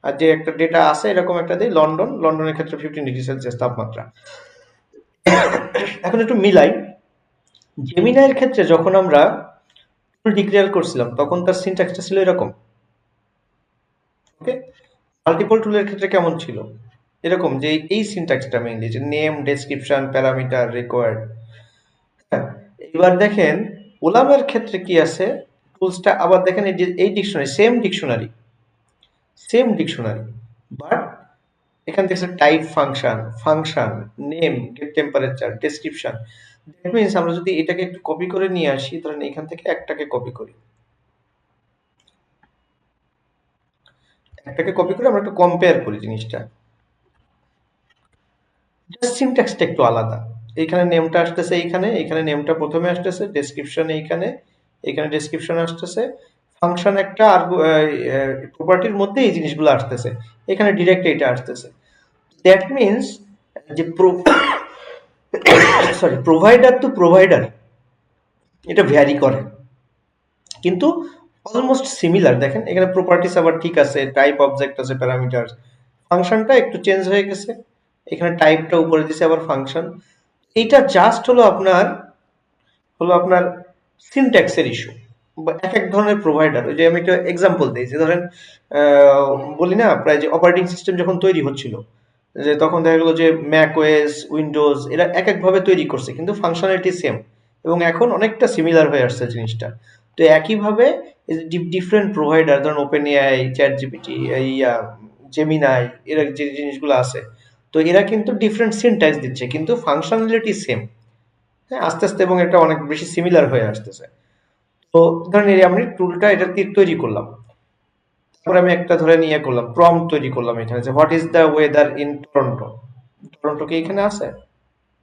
আর যে একটা ডেটা আছে এরকম একটা দিই লন্ডন, লন্ডনের ক্ষেত্রে 15 ডিগ্রি সেলসিয়াস তাপমাত্রা। এখন একটু মিলাই, জেমিনাইয়ের ক্ষেত্রে যখন আমরা টুল ডিক্লেয়ার করছিলাম তখন তার সিনট্যাক্সটা ছিল এরকম। ওকে, মাল্টিপল টুলের ক্ষেত্রে কেমন ছিল, এরকম যে এই সিনট্যাক্সটা মেইনলি যে নেম, ডেসক্রিপশন, প্যারামিটার, রিকোয়ার্ড। হ্যাঁ, এবার দেখেন ওলামের ক্ষেত্রে কি আছে, টুলসটা আবার দেখেন এই ডিকশনারি, সেম ডিকশনারি বাট এখান থেকে type function, name, get temperature, description. That means আমরা যদি এটাকে একটু কপি করে নিয়ে আসি, ধরেন এখান থেকে একটাকে কপি করে আমরা একটু কম্পেয়ার করি জিনিসটা। জাস্ট সিনট্যাক্সটা একটু আলাদা। এইখানে নেমটা আসতেছে, এইখানে নেমটা প্রথমে আসতেছে, ডেসক্রিপশন এইখানে ডেসক্রিপশন আসতেছে, ফাংশন একটা আর প্রপার্টির মধ্যে এই জিনিসগুলো আসতেছে, এখানে ডিরেক্ট এইটা আসতেছে। দ্যাট মিনস যে প্রোভাইডার টু প্রোভাইডার এটা ভ্যারি করে, কিন্তু অলমোস্ট সিমিলার। দেখেন এখানে প্রপার্টিস আবার ঠিক আছে, টাইপ অবজেক্ট আছে, প্যারামিটার, ফাংশনটা একটু চেঞ্জ হয়ে গেছে, এখানে টাইপটা উপরে দিছে আবার ফাংশন। এইটা জাস্ট হলো আপনার সিনট্যাক্সের ইস্যু। এক এক ধরনের প্রোভাইডার, ওই যে আমি একটা এক্সাম্পল দিই যে ধরেন বলি না প্রায় যে অপারেটিং সিস্টেম যখন তৈরি হচ্ছিল, যে তখন দেখা গেলো যে ম্যাক ওএস, উইন্ডোজ এরা এক একভাবে তৈরি করছে কিন্তু ফাংশনালিটি সেম, এবং এখন অনেকটা সিমিলার হয়ে আসছে জিনিসটা। তো একইভাবে ডিফারেন্ট প্রোভাইডার, ধরেন open AI, chat GPT, Gemini, এরা যে জিনিসগুলো আছে, তো এরা কিন্তু ডিফারেন্ট সিনট্যাক্স দিচ্ছে কিন্তু ফাংশনালিটি সেম। হ্যাঁ, আস্তে আস্তে এবং এটা অনেক বেশি সিমিলার হয়ে আসতেছে। তো ধরেন এই আমি টুলটা এটা তৈরি করলাম, তারপরে আমি একটা ধরে নিয়ে করলাম প্রম্পট তৈরি করলাম এখানে যে what is the weather in Toronto. Toronto কি এখানে আছে?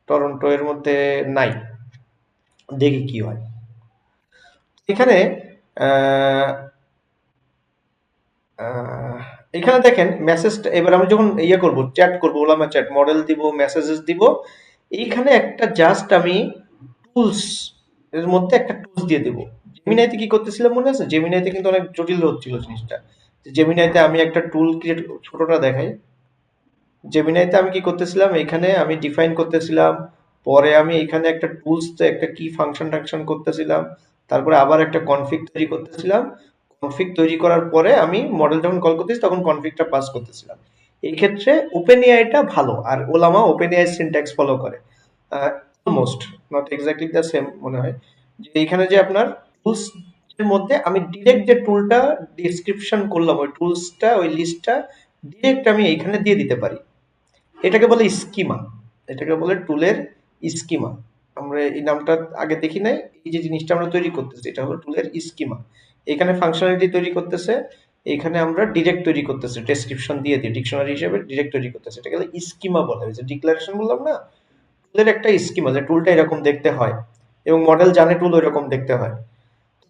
টরন্টো এর মধ্যে নাই, দেখি কি হয়। এখানে আহ, আহ, এখানে দেখেন মেসেজটা, এবার আমি যখন ইয়ে করব চ্যাট করব, ওলামা চ্যাট মডেল দিব, মেসেজেস দিব, এইখানে একটা জাস্ট আমি টুলস এর মধ্যে একটা টুলস দিয়ে দেব। জেমিনাইতে কি করতেছিলাম মনে আছে? জেমিনাইতে কিন্তু অনেক জটিল হচ্ছিল জিনিসটা। জেমিনাইতে আমি একটা টুল ক্রিয়েট, ছোটটা দেখাই। জেমিনাইতে আমি কি করতেছিলাম, এখানে আমি ডিফাইন করতেছিলাম, পরে আমি এখানে একটা টুলস একটা কি ফাংশন টাংশন করতেছিলাম, তারপরে আবার একটা কনফিগ তৈরি করতেছিলাম, কনফিগ তৈরি করার পরে আমি মডেল যখন কল করতেছি তখন কনফিগটা পাস করতেছিলাম। এই ক্ষেত্রে ওপেন এআইটা ভালো, আর ওলামা ওপেন এআই সিনট্যাক্স ফলো করে almost, not exactly the same মনে হয়। যে এইখানে যে আপনার টুলস এর মধ্যে আমি ডিরেক্ট যে টুলটা ডিসক্রিপশন করলাম, ওই টুলসটা ওই লিস্টটা ডিরেক্ট আমি এইখানে দিয়ে দিতে পারি। এটাকে বলে স্কিমা, এটাকে বলে টুলের স্কিমা। আমরা এই নামটা আগে দেখি নাই, এই যে জিনিসটা আমরা তৈরি করতেছি এটা হলো টুলের স্কিমা। এখানে ফাংশনালিটি তৈরি করতেছে, এখানে আমরা ডিরেক্ট তৈরি করতেছি, ডেসক্রিপশন দিয়ে দিই ডিকশনারি হিসেবে ডিরেক্ট তৈরি করতেছে, এটাকে বলে স্কিমা বলে। ওই যে ডিক্লারেশন বললাম না, টুলের একটা স্কিমা যে টুলটা এরকম দেখতে হয় এবং মডেল জানে টুল এরকম দেখতে হয়।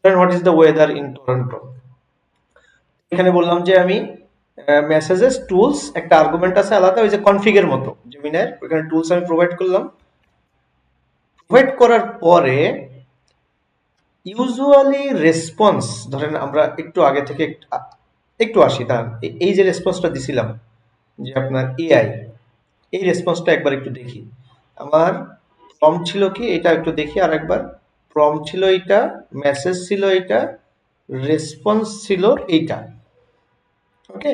What is the weather in Toronto, এখানে বললাম যে আমি মেসেজেস টুলস একটা আর্গুমেন্ট আছে আলাদা, ওই যে কনফিগের মতো জেমিনার, ওখানে টুলস আমি প্রোভাইড করলাম। প্রোভাইড করার পরে ইউজুয়ালি রেসপন্স, ধরেন আমরা একটু আগে থেকে একটু আসি, তার এই যে রেসপন্সটা দিছিলাম যে আপনার এআই, এই রেসপন্সটা একবার একটু দেখি। আমার প্রম্পট ছিল কি এটা একটু দেখি আর একবার। প্রম্পট ছিল এইটা, মেসেজ ছিল এইটা, রেসপন্স ছিল এইটা। ওকে,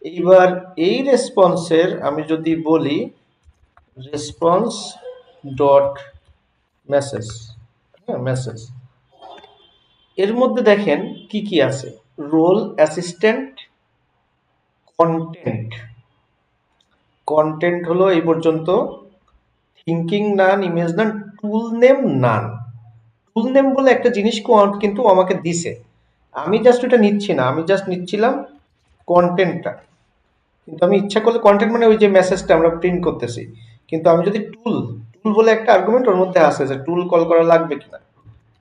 এইবার এই রেসপন্সের আমি যদি বলি রেসপন্স ডট মেসেজ, হ্যাঁ মেসেজ, এর মধ্যে দেখেন কি কি আছে, রোল, অ্যাসিস্ট্যান্ট, কন্টেন্ট। কন্টেন্ট হলো এই পর্যন্ত, থিঙ্কিং নান, ইমেজ নান, টুল নেম নান। টুল নেম বলে একটা জিনিস কিন্তু আমাকে দিছে, আমি জাস্ট ওটা নিচ্ছি না, আমি জাস্ট নিচ্ছিলাম কন্টেন্টটা। কিন্তু আমি ইচ্ছা করলে কন্টেন্ট মানে ওই যে মেসেজটা আমরা প্রিন্ট করতেছি, কিন্তু আমি যদি টুল, টুল বলে একটা আর্গুমেন্ট ওর মধ্যে আছে যে টুল কল করা লাগবে কিনা,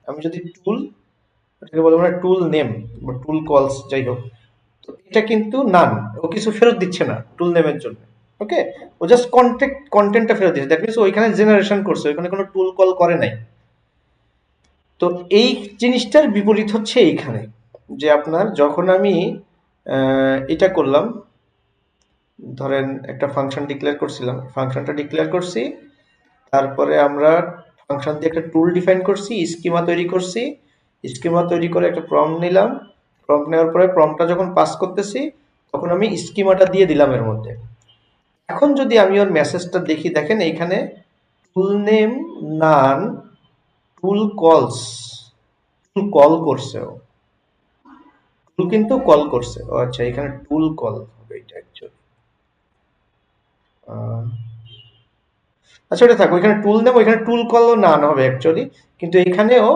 আমি যদি টুল, এটাকে বলে মানে টুল নেম বা টুল কলস যাই হোক, এটা কিন্তু নান, ও কিছু ফেরত দিচ্ছে না টুল নেমের জন্য। ওকে, ও জাস্ট কন্টেন্টটা ফেরত দিচ্ছে, দ্যাট মিনস ওইখানে জেনারেশন করছে, ওইখানে কোনো টুল কল করে নাই। তো এই জিনিসটার বিপরীত হচ্ছে এইখানে, যে আপনার যখন আমি এটা করলাম, ধরেন একটা ফাংশন ডিক্লেয়ার করছিলাম, ফাংশনটা ডিক্লেয়ার করছি, তারপরে আমরা ফাংশন দিয়ে একটা টুল ডিফাইন করছি, স্কিমা তৈরি করছি, স্কিমা তৈরি করে একটা প্রম্পট নিলাম, প্রম্পট নেওয়ার পরে প্রম্পটটা যখন পাস করতেছি তখন আমি স্কিমাটা দিয়ে দিলাম এর মধ্যে। এখন যদি আমি ওর মেসেজটা দেখি, দেখেন এইখানে টুল নেম নান টুল কলস, টুল কল করছে, ও টুল কিন্তু কল করছে। ও আচ্ছা, এখানে টুল কল হবে এটা অ্যাকচুয়ালি। আচ্ছা ওটা থাক, ওইখানে টুল নেম, ওইখানে টুল কলও নান হবে অ্যাকচুয়ালি, কিন্তু এখানেও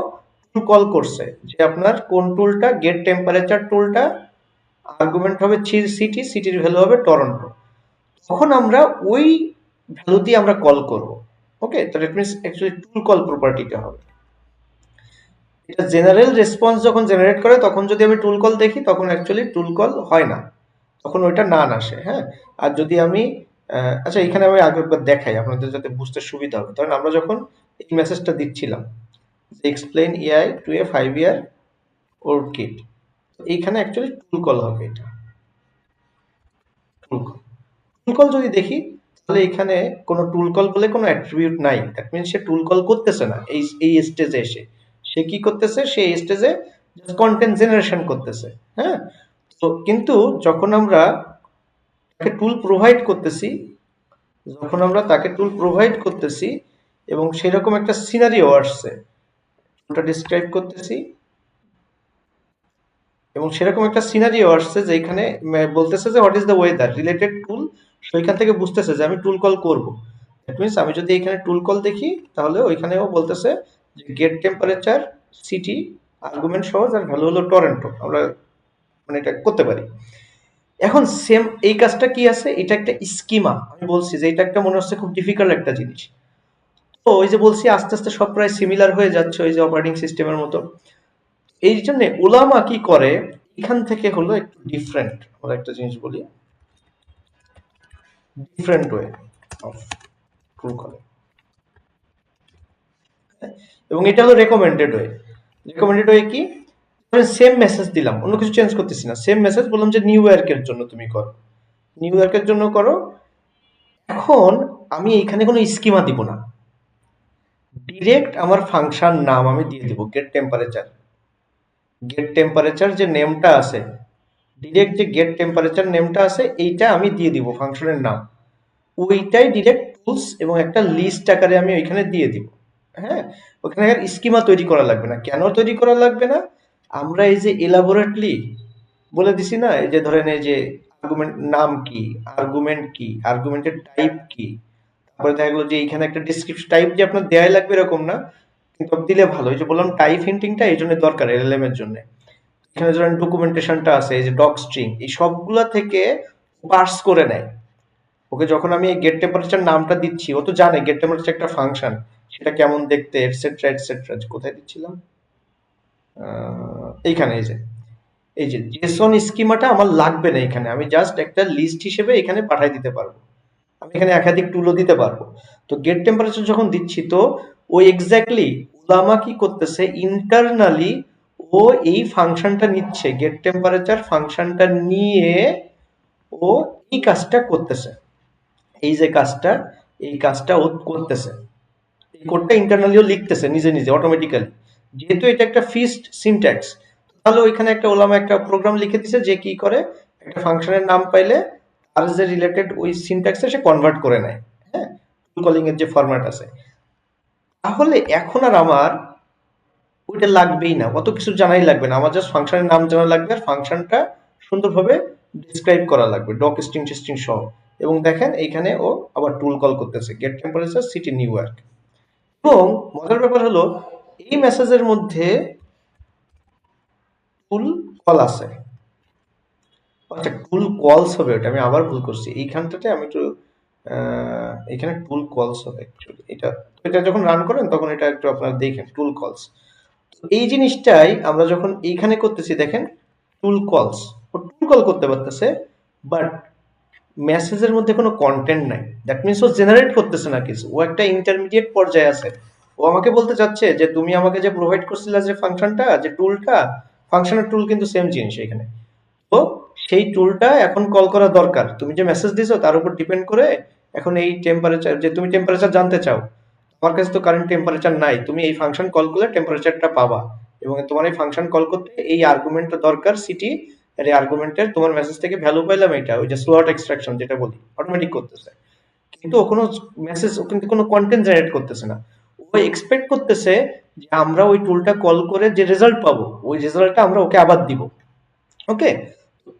টুল কল করছে যে আপনার কোন টুলটা, গেট টেম্পারেচার টুলটা আর্গুমেন্ট হবে সিটি, সিটির ভ্যালু হবে টরন্টো। তখন আমরা ওই ভ্যালু দিয়ে আমরা কল করব। ওকে, তো that means actually tool call প্রপার্টিটা হবে এটা। জেনারেল রেসপন্স যখন জেনারেট করে তখন যদি আমি টুল কল দেখি তখন অ্যাকচুয়ালি টুল কল হয় না, তখন ওইটা নান আসে। হ্যাঁ, আর যদি আমি আচ্ছা এখানে আমি আগে একবার দেখাই আপনাদের যাতে বুঝতে সুবিধা হবে। ধরেন আমরা যখন এই মেসেজটা দিচ্ছিলাম, explain AI two a 5 year old kid, এইখানে অ্যাকচুয়ালি টুল কল হবে এটা, টুল কল। টুল কল যদি দেখি তাহলে এখানে কোনো টুল কল বলে কোনো অ্যাট্রিবিউট নাই, that means say tool call করতেছে না এই স্টেজে এসে। সে কি করতেছে, সে এই স্টেজে কন্টেন্ট জেনারেশন করতেছে। হ্যাঁ, তো কিন্তু যখন আমরা তাকে টুল প্রোভাইড করতেছি, যখন আমরা তাকে টুল প্রোভাইড করতেছি এবং সেরকম একটা সিনারিও আসছে, ওটা ডিসক্রাইব করতেছি, এবং সেরকম একটা সিনারিও আসছে যে এখানে বলতেছে যে what is the weather related tool, সেইখান থেকে বুঝতেছে যে আমি টুল কল করব। দ্যাট মিনস আমি যদি এখানে টুল কল দেখি তাহলে ওইখানেও বলতেছে যে গেট টেম্পারেচার সিটি আর্গুমেন্ট সহ যার ভ্যালু হলো টরেন্টো, আমরা মানে এটা করতে পারি। এখন সেম এই কাজটা কি আছে, এটা একটা স্কিমা, আমি বলছি যে এটা একটা মনে হচ্ছে খুব ডিফিকাল্ট একটা জিনিস। তো ওই যে বলছি আস্তে আস্তে সব প্রায় সিমিলার হয়ে যাচ্ছে ওই যে অপারেটিং সিস্টেমের মতো। এই জন্য ওলামা কি করে, এখান থেকে হলো একটু ডিফারেন্ট, আমরা একটা জিনিস বলি different way of true calling, এবং এটা হলো রেকমেন্ডেড ওয়ে। রেকমেন্ডেড ওয়ে কি, সেম মেসেজ দিলাম, অন্য কিছু চেঞ্জ করতেছি না, সেম মেসেজ বললাম যে নিউ ইয়র্কের জন্য তুমি করো, নিউ ইয়র্কের জন্য করো। এখন আমি এখানে কোনো স্কিমা দিব না, ডিরেক্ট আমার ফাংশন নাম আমি দিয়ে দিব গেট টেম্পারেচার। গেট টেম্পারেচার যে নেমটা আছে, ডিরেক্ট যে গেট টেম্পারেচার নেমটা আছে এইটা আমি দিয়ে দিব ফাংশনের নাম, ওইটাই ডিরেক্ট টুলস এবং একটা লিস্ট আকারে আমি ওইখানে দিয়ে দিব। হ্যাঁ, ওখানে আর স্কিমা তৈরি করা লাগবে না। কেন তৈরি করা লাগবে না, আমরা এই যে এলাবোরেটলি বলে দিছি না, এই যে ধরেন এই যে আর্গুমেন্ট নাম কি, আর্গুমেন্ট কি, আর্গুমেন্টের টাইপ কি, তারপরে দেখা গেলো যে এখানে একটা ডিসক্রিপশন টাইপ যে আপনার দেয়াই লাগবে এরকম না, কিন্তু দিলে ভালো। এই যে বললাম টাইপ হিন্টিংটা এই জন্য দরকার এলএলএম এর জন্য। এখানে ধরেন ডকুমেন্টেশনটা আছে, এই যে ডক স্ট্রিং, এই সবগুলা থেকে পার্স করে নেয়। ওকে যখন আমি এই গেট টেম্পারেচার নামটা দিচ্ছি, ও তো জানে গেট টেম্পারেচার একটা ফাংশন, সেটা কেমন দেখতে এটসেট্রা এটসেট্রা। কোথায় দিচ্ছিলাম, এইখানে এই যে জেসন স্কিমাটা আমার লাগবে না এখানে, আমি জাস্ট একটা লিস্ট হিসেবে এখানে পাঠিয়ে দিতে পারবো, আমি এখানে একাধিক টুলও দিতে পারবো। তো গেট টেম্পারেচার যখন দিচ্ছি, তো ও এক্স্যাক্টলি ওলামা কি করতেছে ইন্টারনালি, ও এই ফাংশনটা নিচ্ছে, গেট টেম্পারেচার ফাংশনটা নিয়ে ও এই কাজটা করতেছে। এই যে কাজটা, এই কাজটা ও করতেছে, এই কোডটা ইন্টারনালিও লিখতেছে নিজে নিজে অটোমেটিক্যালি, যেহেতু এটা একটা ফিক্সড সিনট্যাক্স। তাহলে ওইখানে একটা ওলামা একটা প্রোগ্রাম লিখে দিছে যে কি করে, একটা ফাংশনের নাম পাইলে আর যে রিলেটেড ওই সিনট্যাক্সে সে কনভার্ট করে নেয়। হ্যাঁ, টুল কলিং এর যে ফরম্যাট আছে, তাহলে এখন আর আমার ওইটা লাগবেই না, অত কিছু জানাই লাগবে না, আমার জাস্ট ফাংশনের নাম জানা লাগবে আর ফাংশনটা সুন্দরভাবে ডিসক্রাইব করা লাগবে ডক স্ট্রিং টেস্টিং সহ। এবং দেখেন এইখানে ও আবার টুল কল করতেছে get temperature city New York. এবং মজার ব্যাপার হলো এই মেসেজের মধ্যে টুল কল আছে। আচ্ছা টুল কলস হবে, ওটা আমি আবার ভুল করছি, এইখানটাতে আমি একটু এখানে টুল কলস হবে অ্যাকচুয়ালি। এটা এটা যখন রান করেন তখন এটা একটু আপনারা দেখেন টুল কলস। এই জিনিসটাই আমরা যখন এইখানে করতেছি দেখেন টুল কলস, ও টুল কল করতে পারতেছে, বাট মেসেজের মধ্যে কোনো কন্টেন্ট নাই। দ্যাট মিনস ও জেনারেট করতেছে না কিছু, ও একটা ইন্টারমিডিয়েট পর্যায়ে আছে। ও আমাকে বলতে চাচ্ছে যে তুমি আমাকে যে প্রোভাইড করছিলে যে ফাংশনটা, যে টুলটা, ফাংশনের টুল কিন্তু সেম জিনিস এখানে। তো সেই টুলটা এখন কল করা দরকার। তুমি যে মেসেজ দিছো তার উপর ডিপেন্ড করে এখন এই টেম্পারেচার, যে তুমি টেম্পারেচার জানতে চাও, আমার কাছে তো কারেন্ট টেম্পারেচার নাই, তুমি এই ফাংশন কল করলে টেম্পারেচারটা পাবা, এবং তোমার এই ফাংশন কল করতে এই আর্গুমেন্টটা দরকার সিটি, এর এই আর্গুমেন্টের তোমার মেসেজ থেকে ভ্যালু পাইলাম, এটা ওই যে স্লট এক্সট্রাকশন যেটা বলি অটোমেটিক করতেছে। কিন্তু ও কোনো মেসেজ, ও কিন্তু কোনো কন্টেন্ট জেনারেট করতেছে না। ও এক্সপেক্ট করতেছে যে আমরা ওই টুলটা কল করে যে রেজাল্ট পাবো, ওই রেজাল্টটা আমরা ওকে আবার দিব। ওকে,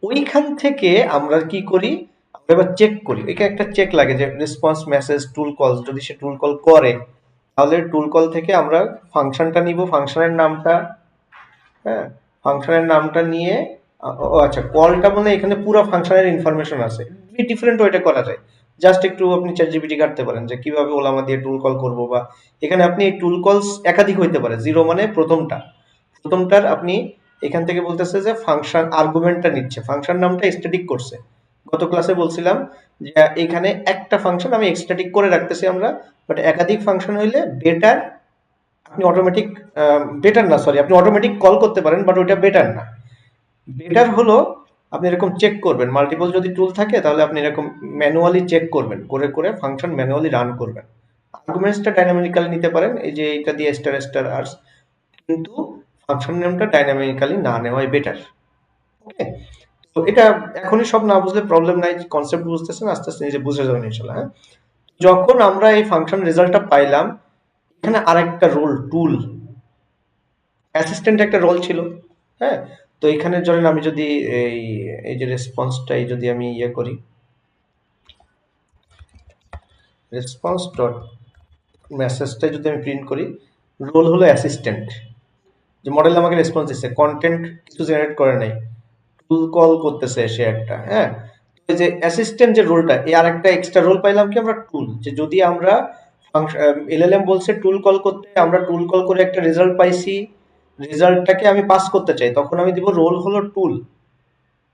ওইখান থেকে আমরা কি করি, আমরা এবার চেক করি। এখানে একটা চেক লাগে যে রেসপন্স মেসেজ টুল কল, যদি সে টুল কল করে তাহলে টুল কল থেকে আমরা ফাংশনটা নিব, ফাংশনের নামটা, হ্যাঁ, ফাংশনের নামটা নিয়ে ও আচ্ছা, কলটা মানে এখানে পুরো ফাংশনের ইনফরমেশন আছে। ডিফারেন্ট ওয়েটা করা যায়, জাস্ট একটু আপনি চ্যাট জিপিটি কাটতে পারেন যে কিভাবে ওলামা দিয়ে টুল কল করব, বা এখানে আপনি টুল কলস একাধিক হইতে পারে। জিরো মানে প্রথমটার আপনি এখান থেকে বলতেছে যে ফাংশন আর্গুমেন্টটা নিচ্ছে, ফাংশন নামটা স্ট্যাটিক করছে। গত ক্লাসে বলছিলাম যে এখানে একটা ফাংশন আমি স্ট্যাটিক করে রাখতেছি আমরা, বাট একাধিক ফাংশন হইলে বেটার, আপনি অটোমেটিক, বেটার না সরি, আপনি অটোমেটিক কল করতে পারেন, বাট ওইটা বেটার না। বেটার হলো আপনি এরকম চেক করবেন, মাল্টিপল যদি টুল থাকে তাহলে আপনি এরকম ম্যানুয়ালি চেক করবেন, করে করে ফাংশন ম্যানুয়ালি রান করবেন। আর্গুমেন্টসটা ডাইনামিক্যালি নিতে পারেন, এই যে এটা দিয়ে স্টার স্টার আর্স, কিন্তু ফাংশন নেমটা ডাইনামিক্যালি না নেওয়াই বেটার। ওকে, তো এটা এখনই সব না বুঝলে প্রবলেম নাই, কনসেপ্ট বুঝতেছেন আস্তে আস্তে নিজে বুঝে যাবেন ইনশাআল্লাহ। হ্যাঁ, যখন আমরা এই ফাংশন রেজাল্টটা পাইলাম, এখানে আরেকটা রোল টুল অ্যাসিস্ট্যান্ট একটা রোল ছিল। হ্যাঁ, তো এখানে ধরেন আমি যদি এই এই যে রেসপন্সটাই যদি আমি ইয়ে করি, রেসপন্স ডট মেসেজটা যদি আমি প্রিন্ট করি, রোল হলো অ্যাসিস্ট্যান্ট, যে মডেল আমাকে রেসপন্স দিচ্ছে, কন্টেন্ট কিছু জেনারেট করে নাই, টুল কল করতেছে সে একটা। হ্যাঁ, এই যে অ্যাসিস্ট্যান্ট যে রোলটা, এই আরেকটা এক্সট্রা রোল পাইলাম কি আমরা, টুল, যে যদি আমরা এলএলএম বলছে টুল কল করতে, আমরা টুল কল করে একটা রেজাল্ট পাইছি, রেজাল্টটাকে আমি পাস করতে চাই, তখন আমি দিব রোল হলো টুল,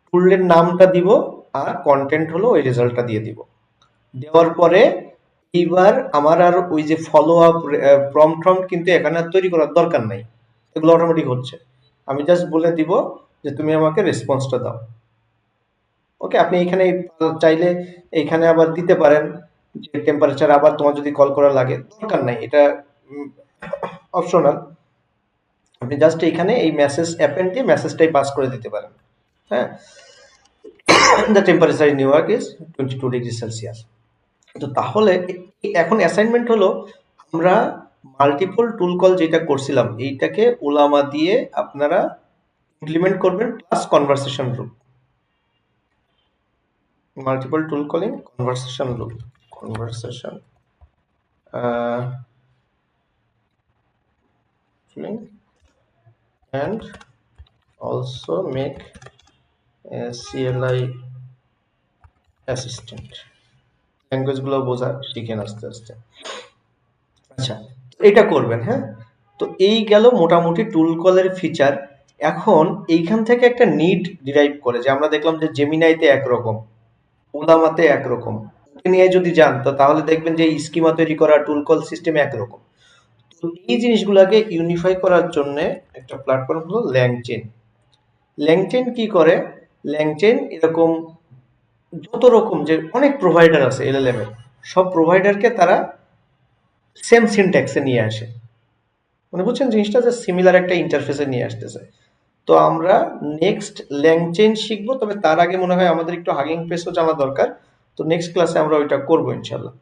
টুলের নামটা দিব, আর কন্টেন্ট হলো ওই রেজাল্টটা দিয়ে দিব। দেওয়ার পরে এইবার আমার আর ওই যে ফলো আপ প্রম্পট কিন্তু এখানে আর তৈরি করার দরকার নাই, এগুলো অটোমেটিক হচ্ছে। আমি জাস্ট বলে দিব যে তুমি আমাকে রেসপন্সটা দাও। ওকে, আপনি এখানে চাইলে এইখানে আবার দিতে পারেন যে টেম্পারেচার, আবার তোমার যদি কল করা লাগে, দরকার নাই, এটা অপশনাল। আপনি জাস্ট এখানে এই মেসেজ অ্যাপেন্ড দিয়ে মেসেজটাই পাস করে দিতে পারেন। হ্যাঁ, the temperature in New York is 22 degree Celsius. তো তাহলে এখন অ্যাসাইনমেন্ট হলো আমরা মাল্টিপল টুল কল যেটা করছিলাম এইটাকে ওলামা দিয়ে আপনারা ইমপ্লিমেন্ট করবেন, plus conversation loop. Multiple tool calling, conversation loop, conversation and also make a CLI assistant। Language গুলো বোঝা শিখেন আস্তে আস্তে। আচ্ছা, এটা করবেন। হ্যাঁ, তো এই গেল মোটামুটি টুল কলের ফিচার। এখন এইখান থেকে একটা নিড ডিরাইভ করে, যে আমরা দেখলাম যে জেমিনাইতে একরকম, ওলামাতে একরকম, নিয়ে যদি যান তো তাহলে দেখবেন যে স্কিমা তৈরি করা টুল কল সিস্টেম একরকম। তো এই জিনিসগুলোকে ইউনিফাই করার জন্য একটা প্ল্যাটফর্ম হলো ল্যাংচেন। ল্যাংচেন কি করে, ল্যাংচেন এরকম যত রকম যে অনেক প্রোভাইডার আছে এলএলএম এর, সব প্রোভাইডারকে তারা সেম সিনট্যাক্সে নিয়ে আসে, মানে বুঝছেন জিনিসটা, যে সিমিলার একটা ইন্টারফেসে নিয়ে আসতেছে। তো আমরা নেক্সট ল্যাংচেন শিখবো, তবে তার আগে মনে হয় আমাদের একটু হাগিং ফেসও জানা দরকার। তো নেক্সট ক্লাসে আমরা ওইটা করবো ইনশাল্লাহ।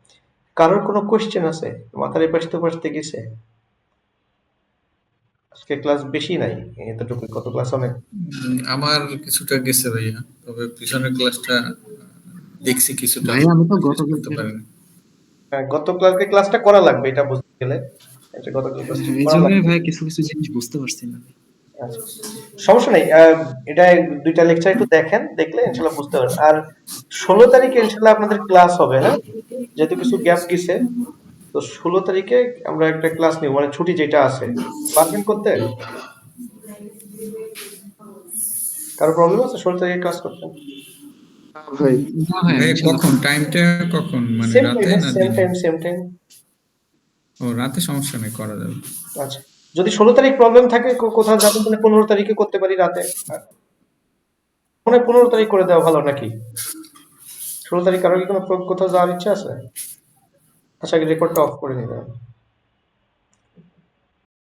কারোর কোনো কোয়েশ্চেন আছে, মাথার এপাশ তোপাশ থেকে গেছে? আজকে ক্লাস বেশি নাই, এতটুকু, কত ক্লাস অনেক। আমার কিছুটা গেছে ভাইয়া, তবে পিছনের ক্লাসটা দেখছি কিছুটা। ভাই আমি তো গত করতে পারিনি। গত ক্লাসে ক্লাসটা করা লাগবে, এটা বুঝতে গেলে এটা গত ক্লাসটা এই করা জন্যই লাগবে। ভাই কিছু কিছু জিনিস বুঝতে পারছি না। আচ্ছা, সমস্যা নেই, এটা দুইটা লেকচার একটু দেখেন, দেখলে ইনশাল্লাহ বুঝতে পারবেন। আর 16 তারিখে ইনশাল্লাহ আপনাদের ক্লাস হবে। হ্যাঁ, যেহেতু কিছু গ্যাপ গেছে, তো 16 তারিখে আমরা একটা ক্লাস নিব, মানে ছুটি যেটা আছে, পারবেন করতে? কারো প্রবলেম আছে 16 তারিখে ক্লাস করতে? ভাই না ভাই ভাই ইনশাল্লাহ কখন টাইমটা কখন মানে সেম রাতে টাইম, না সেম দিনে? Time, same time. ও রাতে সমস্যা নেই, করা যাবে। আচ্ছা, যদি 16 তারিখ প্রবলেম থাকে কোথাও যাবেন তাহলে 15 তারিখে করতে পারি রাতে। মনে হয় 15 তারিখ করে দেওয়া ভালো নাকি? 16 তারিখ কারো কি কোনো কোথাও যাওয়ার ইচ্ছা আছে? আচ্ছা, আগে রেকর্ডটা অফ করে নিতে হবে।